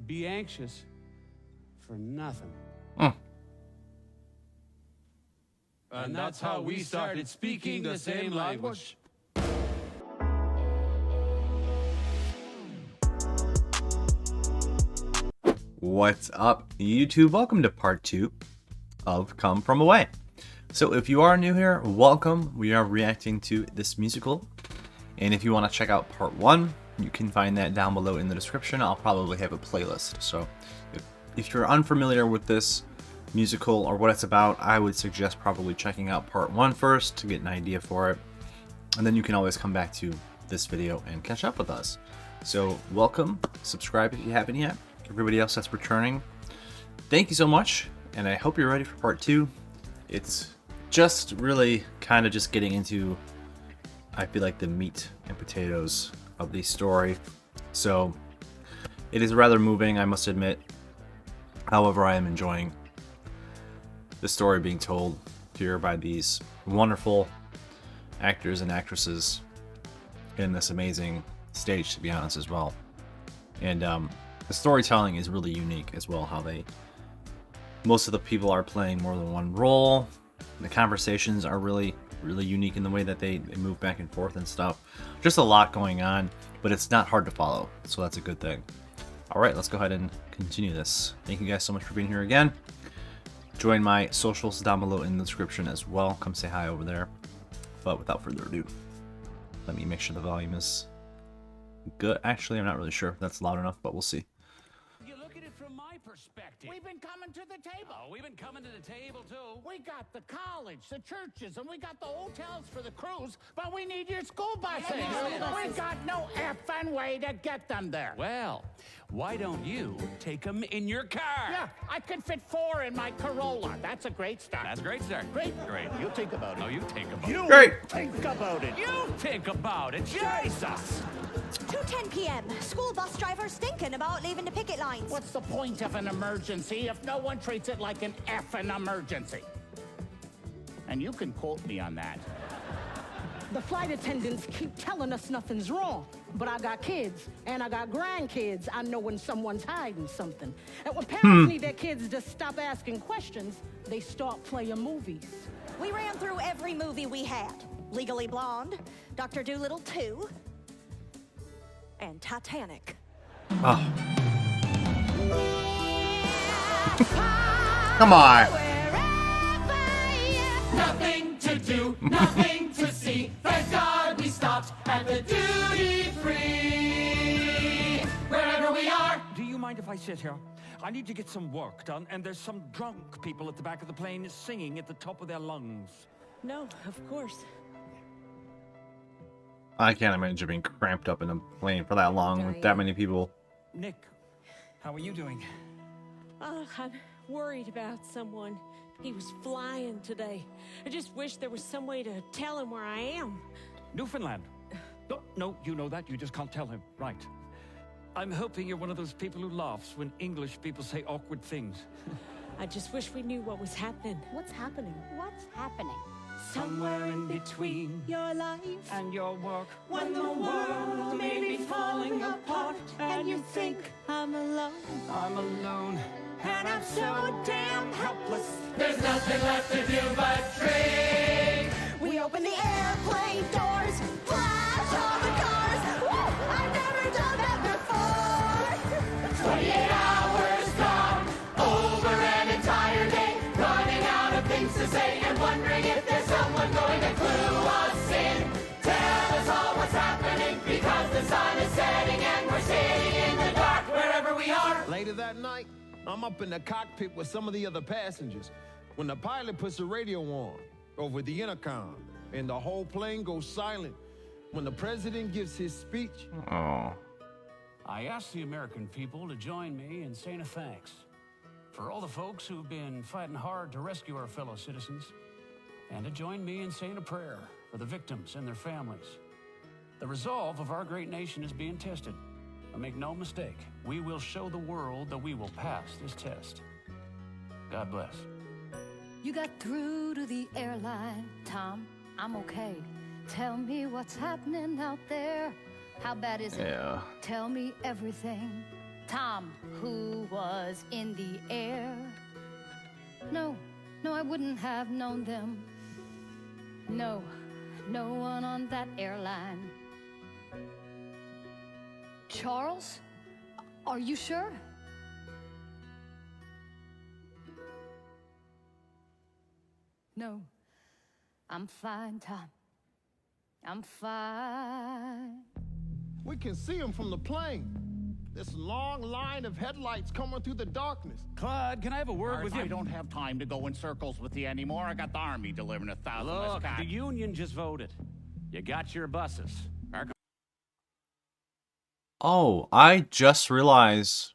be anxious for nothing. And that's how we started speaking the same language. What's up, YouTube? Welcome to part 2 of Come From Away. So if you are new here, welcome. We are reacting to this musical. And if you want to check out part 1, you can find that down below in the description. I'll probably have a playlist. So if you're unfamiliar with this musical or what it's about, I would suggest probably checking out part 1 first to get an idea for it. And then you can always come back to this video and catch up with us. So welcome, subscribe if you haven't yet. Everybody else that's returning, thank you so much, and I hope you're ready for part 2. It's just really kind of just getting into, I feel like, the meat and potatoes of the story. So it is rather moving, I must admit. However, I am enjoying the story being told here by these wonderful actors and actresses in this amazing stage, to be honest, as well. And the storytelling is really unique as well, how most of the people are playing more than one role. The conversations are really unique in the way that they move back and forth and stuff. Just a lot going on, but it's not hard to follow, so that's a good thing. All right, let's go ahead and continue this. Thank you guys so much for being here again. Join my socials down below in the description as well. Come say hi over there. But without further ado, let me make sure the volume is good. Actually, I'm not really sure if that's loud enough, but we'll see. Perspective. We've been coming to the table. Oh, we've been coming to the table, too. We got the college, the churches, and we got the hotels for the cruise, but we need your school buses. We got no effing way to get them there. Well, why don't you take them in your car? Yeah, I could fit 4 in my Corolla. That's a great start. That's a great start. Great. You think about it. No, you think about it. You Great. think about it. You think about it. Jesus! 2:10 p.m. School bus drivers thinking about leaving the picket lines. What's the point of an emergency if no one treats it like an effing emergency? And you can quote me on that. The flight attendants keep telling us nothing's wrong, but I got kids and I got grandkids. I know when someone's hiding something. And when parents need their kids to stop asking questions, they start playing movies. We ran through every movie we had. Legally Blonde, Dr. Dolittle 2, and Titanic. Oh. Come on. Nothing to do, nothing to see. Thank God we stopped at the duty free. Wherever we are. Do you mind if I sit here? I need to get some work done, and there's some drunk people at the back of the plane singing at the top of their lungs. No, of course. I can't imagine being cramped up in a plane for that long with that many people. Nick, how are you doing? I'm worried about someone. He was flying today. I just wish there was some way to tell him where I am. Newfoundland. No, you know that. You just can't tell him. Right. I'm hoping you're one of those people who laughs when English people say awkward things. I just wish we knew what was happening. What's happening? What's happening? Somewhere in between your life and your work, When the world may be falling apart, and you think I'm alone. I'm alone. and I'm so damn helpless. There's nothing left to do but drink. We open the airplane doors, flash all the cars. Woo! I've never done that before. 28 hours gone, over an entire day, running out of things to say and wondering if there's someone going to clue us in. Tell us all what's happening, because the sun is setting and we're sitting in the dark wherever we are. Later that night, I'm up in the cockpit with some of the other passengers when the pilot puts the radio on over the intercom and the whole plane goes silent when the president gives his speech. Oh. I asked the American people to join me in saying a thanks for all the folks who've been fighting hard to rescue our fellow citizens, and to join me in saying a prayer for the victims and their families. The resolve of our great nation is being tested. But make no mistake, we will show the world that we will pass this test. God bless. You got through to the airline, Tom. I'm okay. Tell me what's happening out there. How bad is it? Yeah. Tell me everything. Tom, who was in the air. No, I wouldn't have known them. No one on that airline. Charles? Are you sure? No, I'm fine, Tom. I'm fine. We can see him from the plane. This long line of headlights coming through the darkness. Claude, can I have a word with you? I don't have time to go in circles with you anymore. I got the army delivering 1,000 Look, less the union just voted. You got your buses. Oh, I just realized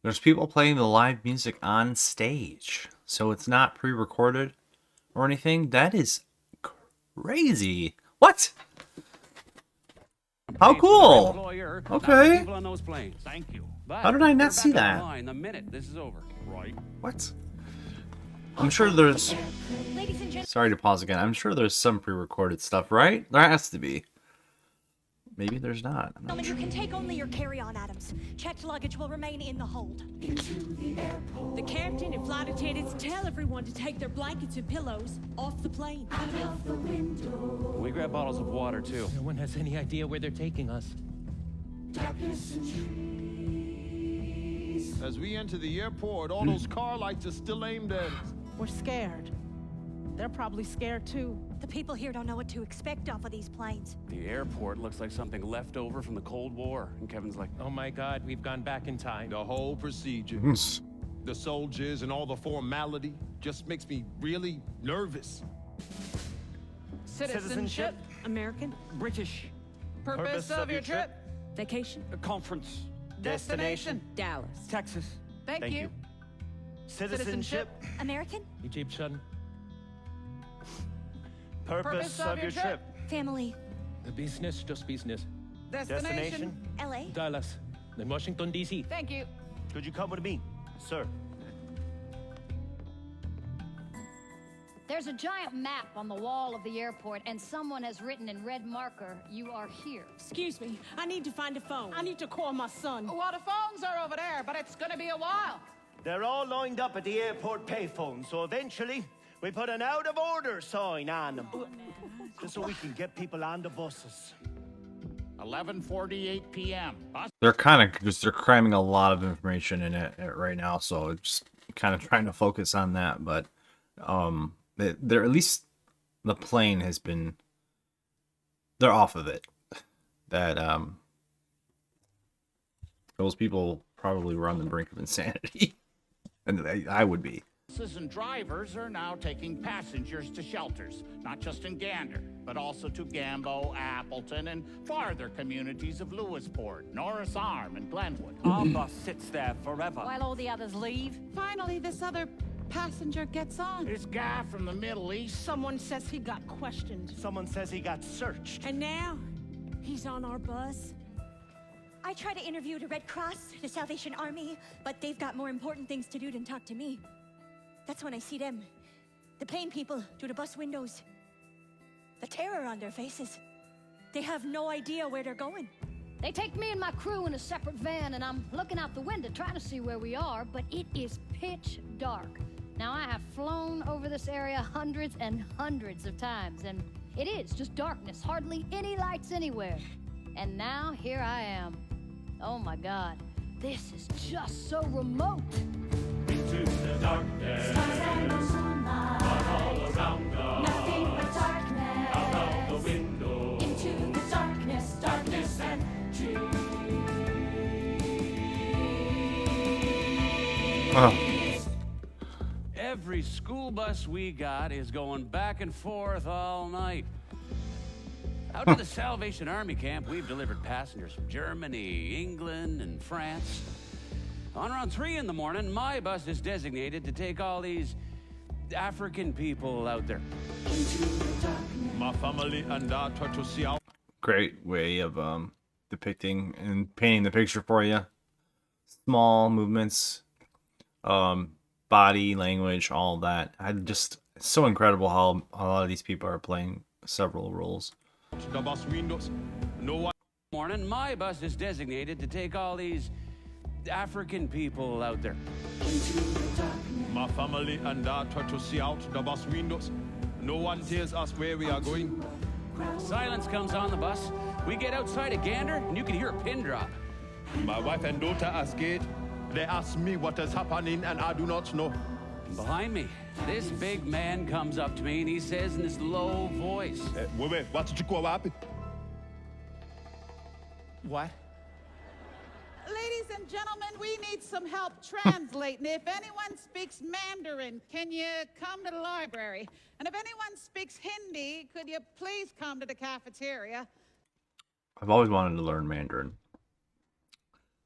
there's people playing the live music on stage. So it's not pre-recorded or anything. That is crazy. What? How cool. Okay. Thank you. But how did I not see back on that? the line the minute this is over. Right. What? I'm sure there's... Sorry to pause again. I'm sure there's some pre-recorded stuff, right? There has to be. Maybe there's not. I'm not You can take only your carry-on, Adams. Checked luggage will remain in the hold. The captain and flight attendants tell everyone to take their blankets and pillows off the plane. We grab bottles of water, too. No one has any idea where they're taking us. As we enter the airport, all those car lights are still aimed at us. We're scared. They're probably scared too. The people here don't know what to expect off of these planes. The airport looks like something left over from the Cold War. And Kevin's like, oh my God, we've gone back in time. The whole procedure, the soldiers and all the formality just makes me really nervous. Citizenship. American. British. Purpose of your trip. Vacation. A conference. Destination. Dallas. Texas. Thank you. Citizenship. American? Egyptian. Purpose of your trip. Family. The business, just business. Destination. LA? Dallas. Then Washington, D.C. Thank you. Could you come with me, sir? There's a giant map on the wall of the airport, and someone has written in red marker, "You are here." Excuse me, I need to find a phone. I need to call my son. Well, the phones are over there, but it's gonna be a while. They're all lined up at the airport payphone, so eventually we put an out of order sign on them. Just so we can get people on the buses. 11:48 p.m. They're kind of they're cramming a lot of information in it right now, so just kind of trying to focus on that. But they're at least the plane has been, they're off of it. That those people probably were on the brink of insanity, and I would be. Buses and drivers are now taking passengers to shelters, not just in Gander, but also to Gambo, Appleton, and farther communities of Lewisport, Norris Arm, and Glenwood. Our bus sits there forever. While all the others leave. Finally, this other passenger gets on. This guy from the Middle East. Someone says he got questioned. Someone says he got searched. And now, he's on our bus. I try to interview the Red Cross, the Salvation Army, but they've got more important things to do than talk to me. That's when I see them. The plane people through the bus windows. The terror on their faces. They have no idea where they're going. They take me and my crew in a separate van, and I'm looking out the window trying to see where we are, but it is pitch dark. Now, I have flown over this area hundreds and hundreds of times, and it is just darkness, hardly any lights anywhere. And now, here I am. Oh my God, this is just so remote. Into the darkness, stars and no sunlight, but all around us, nothing but darkness. Out of the window, into the darkness, darkness and trees. Every school bus we got is going back and forth all night. Out to the Salvation Army camp, we've delivered passengers from Germany, England, and France. On around 3 in the morning, my bus is designated to take all these African people out there. My family and daughter to see our... Great way of depicting and painting the picture for you. Small movements, body language, all that. It's so incredible how a lot of these people are playing several roles. The bus windows. No one. Morning, my bus is designated to take all these African people out there. My family and daughter to see out the bus windows. No one tells us where we are going. Silence comes on the bus. We get outside of Gander, and you can hear a pin drop. My wife and daughter are scared. They ask me what is happening, and I do not know. Behind me, this big man comes up to me, and he says in this low voice, Wait, what did you call happen? What? Ladies and gentlemen, we need some help translating. If anyone speaks Mandarin, can you come to the library? And if anyone speaks Hindi, could you please come to the cafeteria? I've always wanted to learn Mandarin.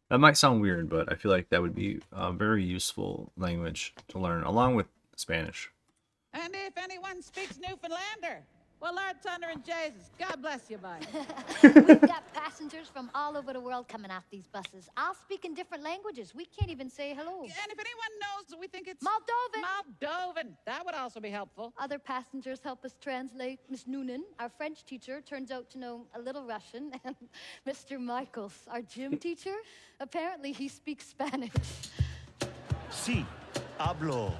That might sound weird, but I feel like that would be a very useful language to learn, along with Spanish. And if anyone speaks Newfoundlander, well, Lord Thunder and Jesus, God bless you, bye. We've got passengers from all over the world coming off these buses, all speaking different languages. We can't even say hello. And if anyone knows, we think it's Moldovan. Moldovan. That would also be helpful. Other passengers help us translate. Miss Noonan, our French teacher, turns out to know a little Russian. And Mr. Michaels, our gym teacher, apparently he speaks Spanish. Sí, hablo.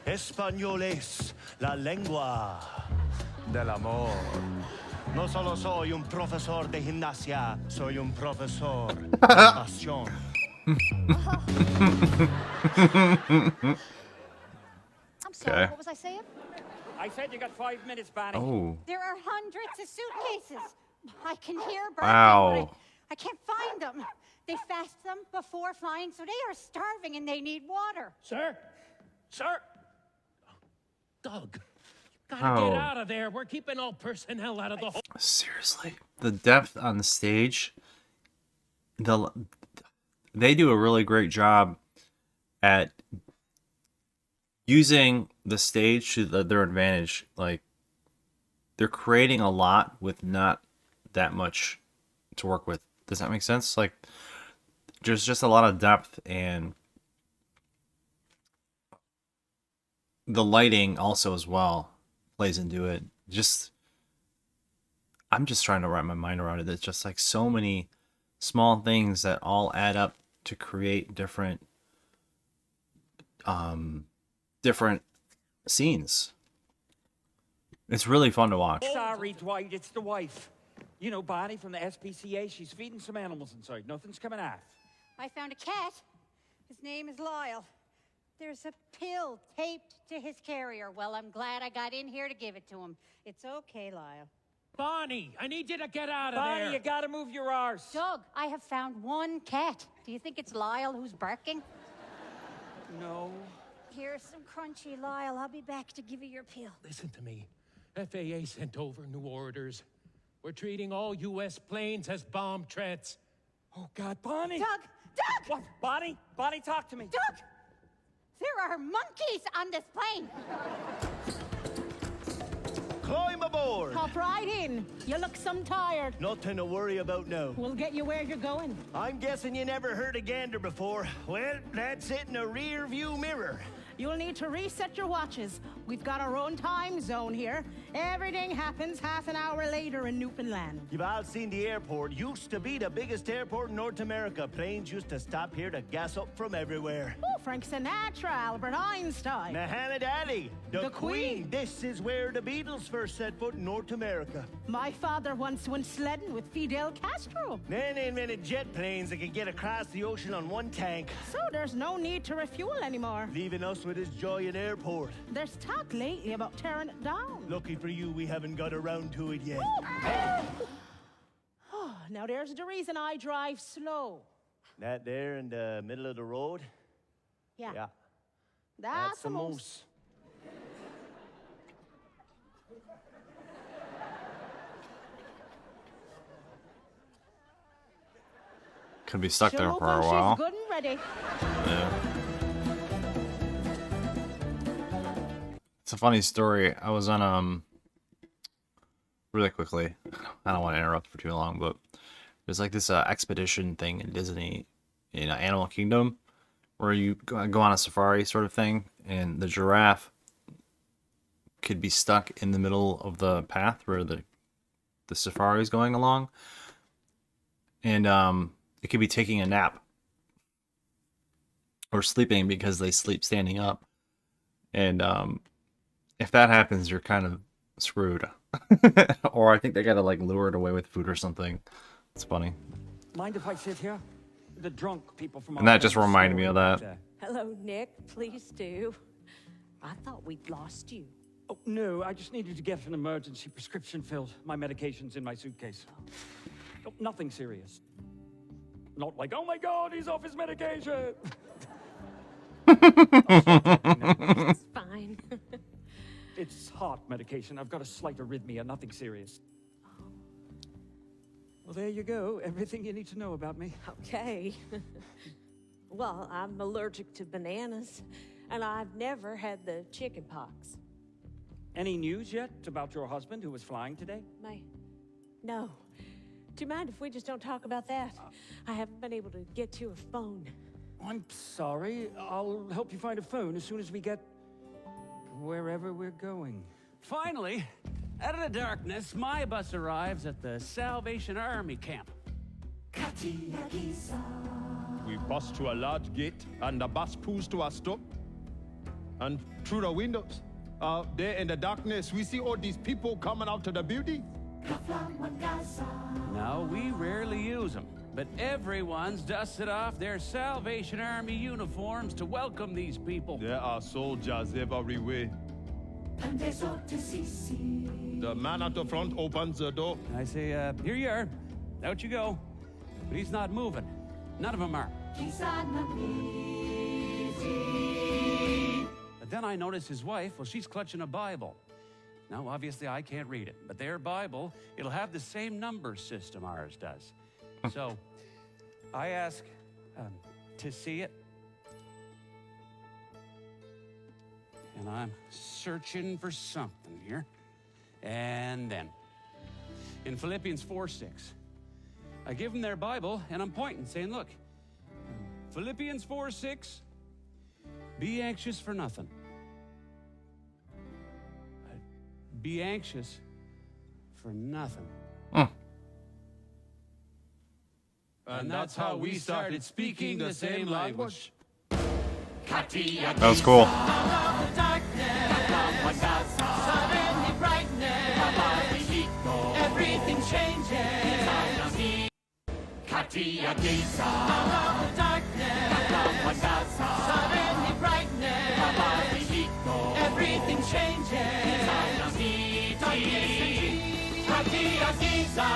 Español es la lengua del amor. No solo soy un profesor de gimnasia, soy un profesor de pasión. I'm sorry, Okay. what was I saying? I said you got 5 minutes, Bonnie. Oh. There are hundreds of suitcases. I can hear birthday, Wow. but I can't find them. They fast them before flying, so they are starving and they need water. Sir? Sir? Doug, gotta How? get out of there. We're keeping all personnel out of the whole. Seriously, the depth on the stage, they do a really great job at using the stage to their advantage. Like, they're creating a lot with not that much to work with. Does that make sense? Like, there's just a lot of depth, and the lighting also as well plays into it. I'm just trying to wrap my mind around it. It's just like so many small things that all add up to create different scenes. It's really fun to watch. Sorry, Dwight, it's the wife. You know, Bonnie from the SPCA, she's feeding some animals inside. Nothing's coming off. I found a cat. His name is Lyle. There's a pill taped to his carrier. Well, I'm glad I got in here to give it to him. It's okay, Lyle. Bonnie, I need you to get out of Bonnie, there. you gotta move your arse. Doug, I have found one cat. Do you think it's Lyle who's barking? No. Here's some crunchy, Lyle. I'll be back to give you your pill. Listen to me. FAA sent over new orders. We're treating all U.S. planes as bomb threats. Oh, God, Bonnie. Doug! Doug! What? Bonnie? Bonnie, talk to me. Doug! There are monkeys on this plane. Climb aboard. Hop right in. You look some tired. Nothing to worry about now. We'll get you where you're going. I'm guessing you never heard of Gander before. Well, that's it in a rear view mirror. You'll need to reset your watches. We've got our own time zone here. Everything happens half an hour later in Newfoundland. You've all seen the airport. Used to be the biggest airport in North America. Planes used to stop here to gas up from everywhere. Oh, Frank Sinatra, Albert Einstein. Muhammad Ali, the The Queen. This is where the Beatles first set foot in North America. My father once went sledding with Fidel Castro. Then they invented jet planes that could get across the ocean on one tank, So there's no need to refuel anymore. leaving us with this giant airport. There's talk lately about tearing it down. Lucky for you, we haven't got around to it yet. Oh, now there's the reason I drive slow. That there in the middle of the road? Yeah. Yeah. That's the moose. Could be stuck there for a She's while. good and ready. Yeah. It's a funny story. I was on really quickly. I don't want to interrupt for too long, but there's like this expedition thing in Disney, in Animal Kingdom, where you go on a safari sort of thing, and the giraffe could be stuck in the middle of the path where the safari is going along. and it could be taking a nap or sleeping because they sleep standing up. And if that happens, you're kind of screwed. Or I think they gotta like lure it away with food or something. It's funny. Mind if I sit here? The drunk people from And that just reminded me of that. Hello, Nick. Please do. I thought we'd lost you. Oh, no, I just needed to get an emergency prescription filled. My medication's in my suitcase. Oh, nothing serious. Not like, oh my God, he's off his medication. It's fine. It's heart medication. I've got a slight arrhythmia, nothing serious. Well, there you go. Everything you need to know about me. Okay. Well, I'm allergic to bananas, and I've never had the chicken pox. Any news yet about your husband who was flying today? No. Do you mind if we just don't talk about that? I haven't been able to get to a phone. I'm sorry. I'll help you find a phone as soon as we get wherever we're going. Finally, out of the darkness, my bus arrives at the Salvation Army camp. We bus to a large gate, and the bus pulls to a stop. And through the windows, there in the darkness, we see all these people coming out to the building. Now, we rarely use them, but everyone's dusted off their Salvation Army uniforms to welcome these people. There are soldiers everywhere. The man at the front opens the door. I say, here you are. Out you go. But he's not moving. None of them are. But then I notice his wife, well, she's clutching a Bible. Now, obviously, I can't read it, but their Bible, it'll have the same number system ours does. So, I ask to see it. And I'm searching for something here. And then, in Philippians 4:6, I give them their Bible, and I'm pointing, saying, look, Philippians 4:6, be anxious for nothing. Be anxious for nothing. And that's how we started speaking the same language. That was cool. Everything changes. Katia Giza. Darkness. Suddenly brightness. Everything changes. Katia Giza.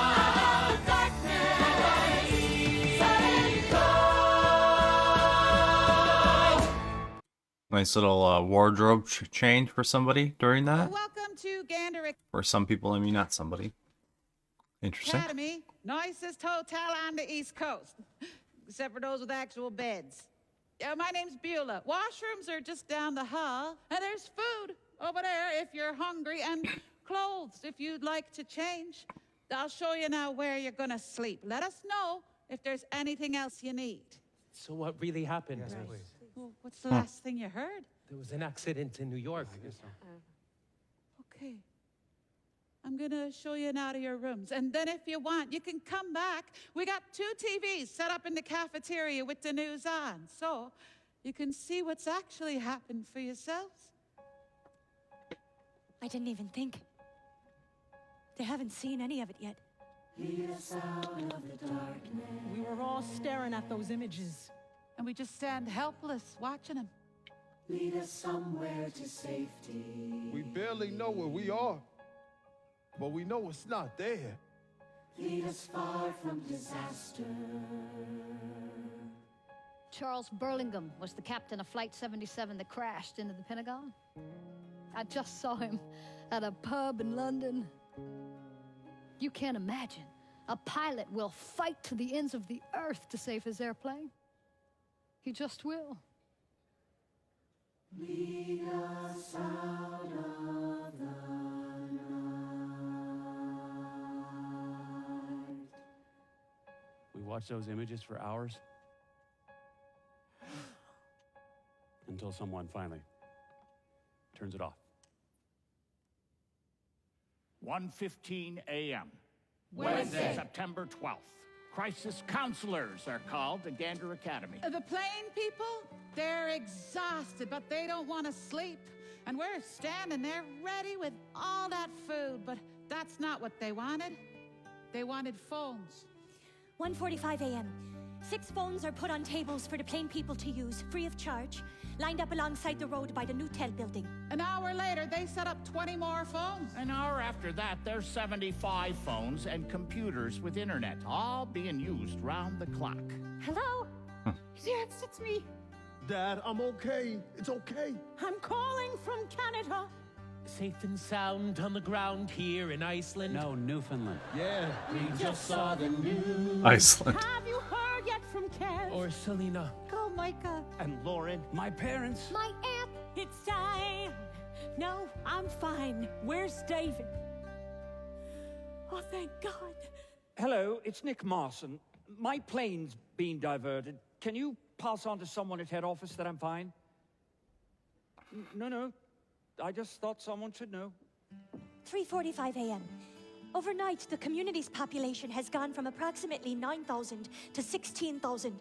Nice little wardrobe change for somebody during that. Welcome to Gander For some people, I mean, not somebody. Interesting. Academy, nicest hotel on the East Coast, except for those with actual beds. My name's Beulah. Washrooms are just down the hall, and there's food over there if you're hungry, and clothes if you'd like to change. I'll show you now where you're gonna sleep. Let us know if there's anything else you need. So what really happened? Yes, please. Well, what's the last thing you heard? There was an accident in New York. Okay. I'm gonna show you now to your rooms. And then if you want, you can come back. We got 2 TVs set up in the cafeteria with the news on. So you can see what's actually happened for yourselves. I didn't even think. They haven't seen any of it yet. Lead us out of the darkness. We were all staring at those images. And we just stand helpless watching them. Lead us somewhere to safety. We barely know where we are, but we know it's not there. Lead us far from disaster. Charles Burlingham was the captain of Flight 77 that crashed into the Pentagon. I just saw him at a pub in London. You can't imagine. A pilot will fight to the ends of the earth to save his airplane. He just will. Lead us out of the night. We watch those images for hours until someone finally turns it off. 1:15 a.m. Wednesday. September 12th. Crisis counselors are called at Gander Academy. The plain people, they're exhausted, but they don't want to sleep. And we're standing there ready with all that food, but that's not what they wanted. They wanted phones. 1:45 a.m. 6 phones are put on tables for the plain people to use, free of charge, lined up alongside the road by the Nutel building. An hour later, they set up 20 more phones. An hour after that, there's 75 phones and computers with internet, all being used round the clock. Hello? Yes, it's me. Dad, I'm okay. It's okay. I'm calling from Canada. Safe and sound on the ground here in Iceland. No, Newfoundland. Yeah. We just saw the news. Iceland. Have you heard yet from Kev? Or Selena. Oh, Micah. And Lauren. My parents. My aunt. It's Diane. No, I'm fine. Where's David? Oh, thank God. Hello, it's Nick Marson. My plane's being diverted. Can you pass on to someone at head office that I'm fine? No. I just thought someone should know. 3:45 a.m. Overnight, the community's population has gone from approximately 9,000 to 16,000.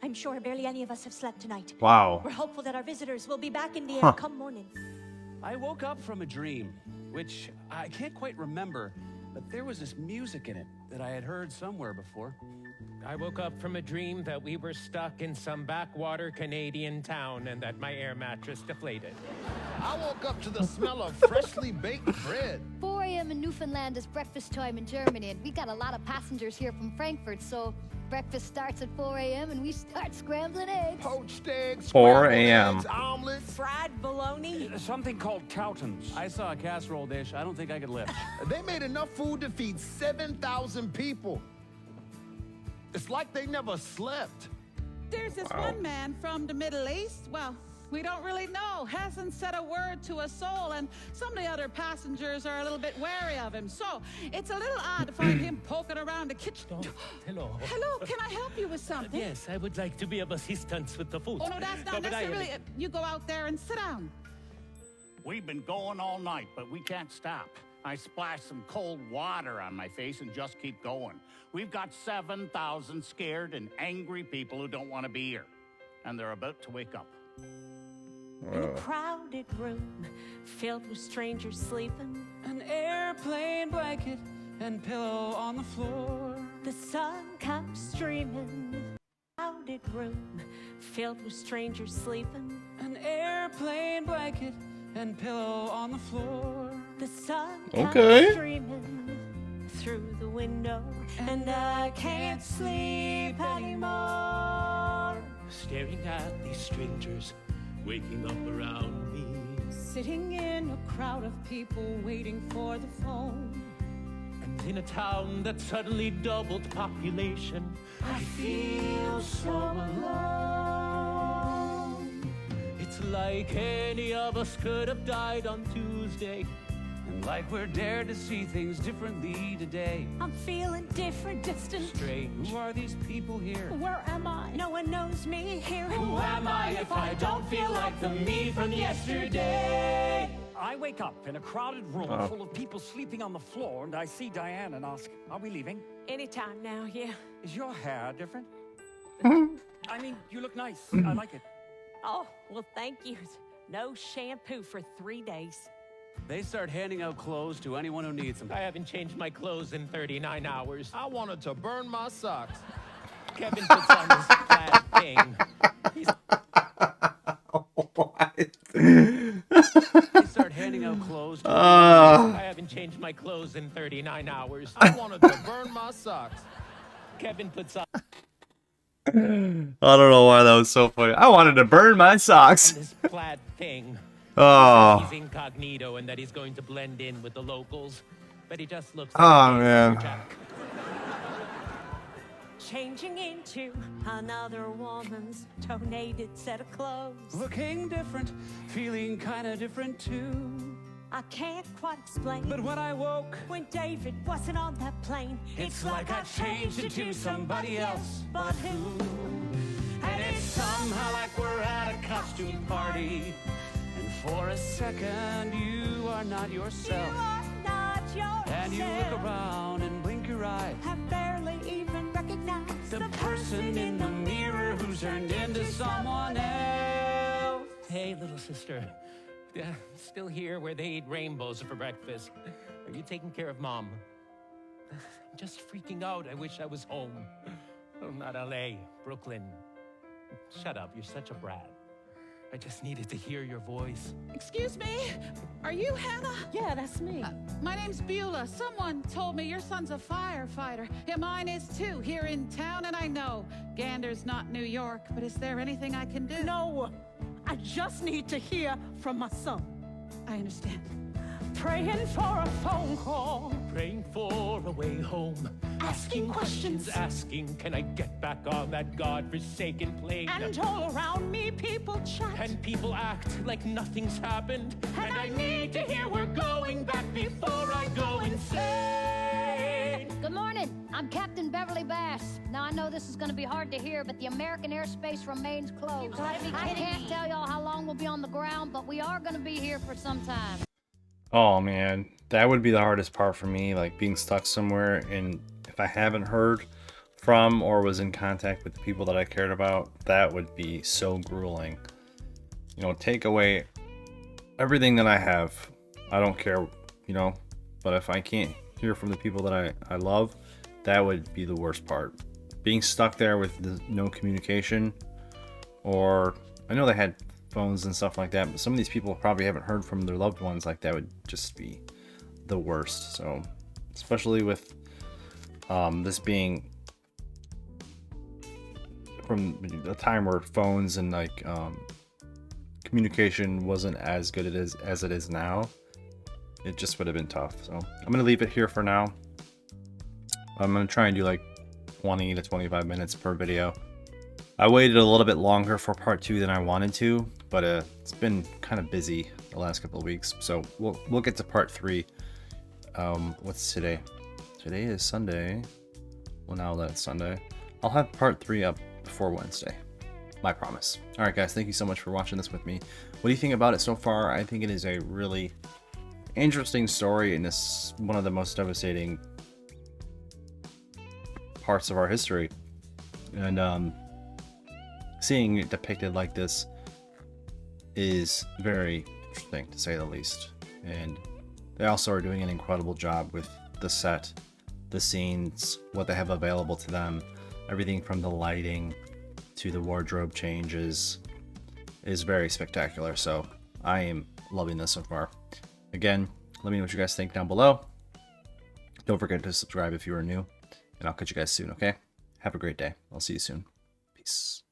I'm sure barely any of us have slept tonight. Wow. We're hopeful that our visitors will be back in the air come morning. I woke up from a dream, which I can't quite remember, but there was this music in it that I had heard somewhere before. I woke up from a dream that we were stuck in some backwater Canadian town and that my air mattress deflated. I woke up to the smell of freshly baked bread. 4 a.m. in Newfoundland is breakfast time in Germany, and we got a lot of passengers here from Frankfurt, so breakfast starts at 4 a.m. and we start scrambling eggs. Poached eggs, 4 scrambled a.m. eggs, omelets. Fried bologna. Something called Cowtons. I saw a casserole dish. I don't think I could lift. They made enough food to feed 7,000 people. It's like they never slept. There's this one man from the Middle East. Well, we don't really know. Hasn't said a word to a soul, and some of the other passengers are a little bit wary of him. So it's a little odd to find him poking around the kitchen. Hello. Hello, can I help you with something? Yes, I would like to be of assistance with the food. Oh, no, that's not But I am- necessarily. You go out there and sit down. We've been going all night, but we can't stop. I splash some cold water on my face and just keep going. We've got 7,000 scared and angry people who don't want to be here. And they're about to wake up. In a crowded room filled with strangers sleeping. An airplane blanket and pillow on the floor. The sun comes streaming. Crowded room filled with strangers sleeping. An airplane blanket and pillow on the floor. The sun Okay. comes streaming through the window, and I can't sleep anymore. Staring at these strangers waking up around me. Sitting in a crowd of people waiting for the phone. And in a town that suddenly doubled population, I feel so alone. It's like any of us could have died on Tuesday. And like we're dared to see things differently today. I'm feeling different, distant. Strange. Who are these people here? Where am I? No one knows me here. Who am I if I don't feel like the me from yesterday? I wake up in a crowded room full of people sleeping on the floor, and I see Diane and ask, are we leaving? Anytime now, yeah. Is your hair different? I mean, you look nice. I like it. Oh, well, thank you. No shampoo for 3 days. They start handing out clothes to anyone who needs them. I haven't changed my clothes in 39 hours. I wanted to burn my socks. Kevin puts on this plaid thing. They start handing out clothes to I haven't changed my clothes in 39 hours. I wanted to burn my socks. Kevin puts on I don't know why that was so funny. I wanted to burn my socks. this plaid thing. Oh. He's incognito and that he's going to blend in with the locals. But he just looks Oh, like a man. Jack. Changing into another woman's donated set of clothes. Looking different, feeling kinda different too. I can't quite explain. But when I woke, When David wasn't on that plane, it's like I changed into somebody else. But who? And it's somehow like we're at a costume party. And for a second, you are not You yourself. are not yourself. And you look around and blink your eye. Have barely even recognized recognize The person in the mirror who's turned into someone else. Hey, little sister. Still here where they eat rainbows for breakfast. Are you taking care of Mom? I'm just freaking out. I wish I was home. Oh, not LA, Brooklyn. Shut up, you're such a brat. I just needed to hear your voice. Excuse me? Are you Hannah? Yeah, that's me. My name's Beulah. Someone told me your son's a firefighter. Yeah, mine is too, here in town, and I know Gander's not New York, but is there anything I can do? No, I just need to hear from my son. I understand. Praying for a phone call. Praying for a way home. Asking questions, asking, can I get back on that godforsaken plane? And all around me, people chat. And people act like nothing's happened. And I need to hear we're going back before I go insane. Good morning. I'm Captain Beverly Bass. Now, I know this is going to be hard to hear, but the American airspace remains closed. You gotta be I kidding can't me. tell y'all how long we'll be on the ground, but we are going to be here for some time. Oh man, that would be the hardest part for me, like being stuck somewhere, and if I haven't heard from or was in contact with the people that I cared about, that would be so grueling. You know, take away everything that I have. I don't care, you know, but if I can't hear from the people that I love, that would be the worst part. Being stuck there with no communication, or I know they had phones and stuff like that, but some of these people probably haven't heard from their loved ones. Like, that would just be the worst. So especially with this being from a time where phones and like communication wasn't as good as it is now, it just would have been tough. So I'm gonna leave it here for now. I'm gonna try and do like 20 to 25 minutes per video. I waited a little bit longer for part 2 than I wanted to, but it's been kind of busy the last couple of weeks. So we'll get to part 3. What's today? Today is Sunday. Well, now that it's Sunday, I'll have part 3 up before Wednesday. My promise. All right, guys, thank you so much for watching this with me. What do you think about it so far? I think it is a really interesting story, and it's one of the most devastating parts of our history. And seeing it depicted like this is very interesting, to say the least. And they also are doing an incredible job with the set, the scenes, what they have available to them. Everything from the lighting to the wardrobe changes is very spectacular. So I am loving this so far. Again, let me know what you guys think down below. Don't forget to subscribe if you are new, and I'll catch you guys soon, okay? Have a great day. I'll see you soon. Peace.